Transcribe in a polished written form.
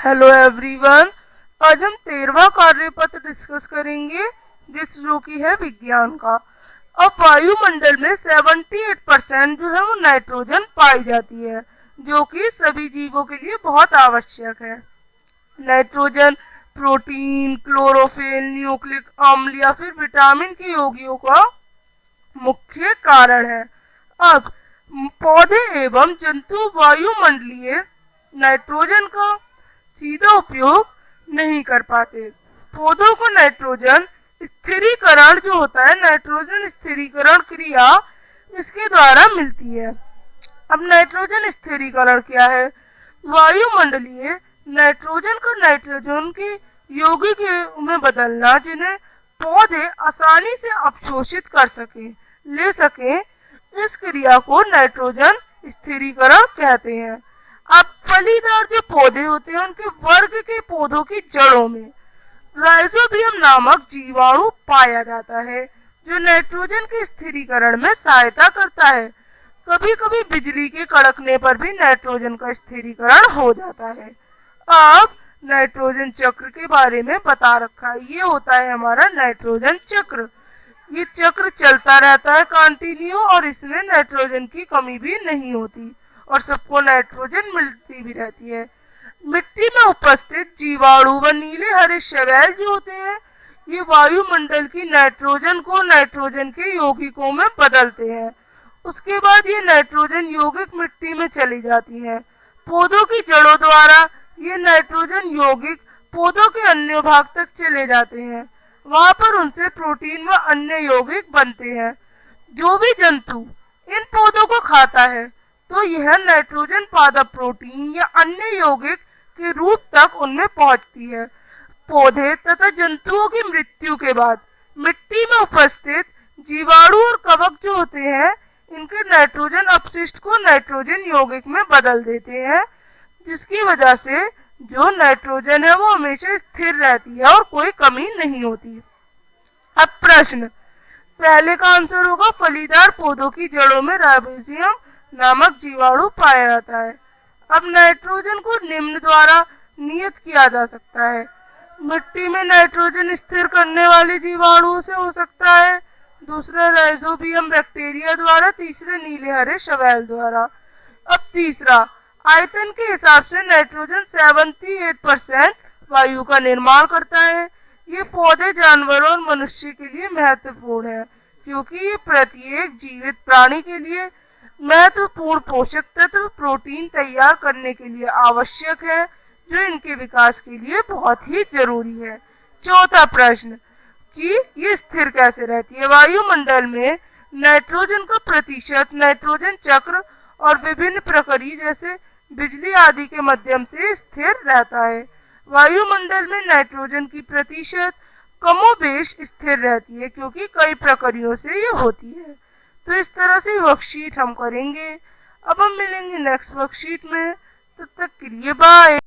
Hello everyone. आज हम 13वां कार्यपत्र discuss करेंगे जो कि है विज्ञान का। अब वायुमंडल में 78% जो है वो नाइट्रोजन पाई जाती है, जो कि सभी जीवों के लिए बहुत आवश्यक है। नाइट्रोजन प्रोटीन, क्लोरोफिल, न्यूक्लिक अम्ल या फिर विटामिन के यौगिकों का मुख्य कारण है। अब पौधे एवं जंतु वायुमंडलीय नाइट्रोजन का सीधा उपयोग नहीं कर पाते। पौधों को नाइट्रोजन स्थिरीकरण जो होता है, नाइट्रोजन स्थिरीकरण क्रिया इसके द्वारा मिलती है। अब नाइट्रोजन स्थिरीकरण क्या है? वायुमंडलीय नाइट्रोजन को नाइट्रोजन के यौगिक में बदलना, जिन्हें पौधे आसानी से अवशोषित कर सके, ले सके, इस क्रिया को नाइट्रोजन स्थिरीकरण कहते हैं। अब फलीदार जो पौधे होते हैं, उनके वर्ग के पौधों की जड़ों में राइजोबियम नामक जीवाणु पाया जाता है, जो नाइट्रोजन के स्थिरीकरण में सहायता करता है। कभी कभी बिजली के कड़कने पर भी नाइट्रोजन का स्थिरीकरण हो जाता है। अब नाइट्रोजन चक्र के बारे में बता रखा है। ये होता है हमारा नाइट्रोजन चक्र। ये चक्र चलता रहता है कंटिन्यू, और इसमें नाइट्रोजन की कमी भी नहीं होती और सबको नाइट्रोजन मिलती भी रहती है। मिट्टी में उपस्थित जीवाणु व नीले हरे शैवाल जो होते हैं, ये वायुमंडल की नाइट्रोजन को नाइट्रोजन के यौगिकों में बदलते हैं। उसके बाद ये नाइट्रोजन यौगिक मिट्टी में चली जाती हैं। पौधों की जड़ों द्वारा ये नाइट्रोजन यौगिक पौधों के अन्य भाग तक चले जाते हैं। वहां पर उनसे प्रोटीन व अन्य यौगिक बनते हैं। जो भी जंतु इन पौधों को खाता है, तो यह नाइट्रोजन पादप प्रोटीन या अन्य यौगिक के रूप तक उनमें पहुंचती है। पौधे तथा जंतुओं की मृत्यु के बाद मिट्टी में उपस्थित जीवाणु और कवक जो होते हैं, इनके नाइट्रोजन अपशिष्ट को नाइट्रोजन यौगिक में बदल देते हैं, जिसकी वजह से जो नाइट्रोजन है वो हमेशा स्थिर रहती है और कोई कमी नहीं होती। अब प्रश्न पहले का आंसर होगा, फलीदार पौधों की जड़ों में राइजोबियम नामक जीवाणु पाया जाता है। अब नाइट्रोजन को निम्न द्वारा नियत किया जा सकता है। मिट्टी में नाइट्रोजन स्थिर करने वाले जीवाणुओं से हो सकता है, दूसरा राइजोबियम बैक्टीरिया द्वारा, तीसरे नीले हरे शैवाल द्वारा। अब तीसरा, आयतन के हिसाब से नाइट्रोजन 78% वायु का निर्माण करता है। ये पौधे, जानवरों और मनुष्य के लिए महत्वपूर्ण है, क्योंकि ये प्रत्येक जीवित प्राणी के लिए महत्वपूर्ण पोषक तत्व प्रोटीन तैयार करने के लिए आवश्यक है, जो इनके विकास के लिए बहुत ही जरूरी है। चौथा प्रश्न कि ये स्थिर कैसे रहती है? वायुमंडल में नाइट्रोजन का प्रतिशत नाइट्रोजन चक्र और विभिन्न प्रक्रिया जैसे बिजली आदि के माध्यम से स्थिर रहता है। वायुमंडल में नाइट्रोजन की प्रतिशत कमोबेश स्थिर रहती है, क्योंकि कई प्रक्रियाओं से ये होती है। तो इस तरह से वर्कशीट हम करेंगे। अब हम मिलेंगे नेक्स्ट वर्कशीट में। तब तक के लिए बाय।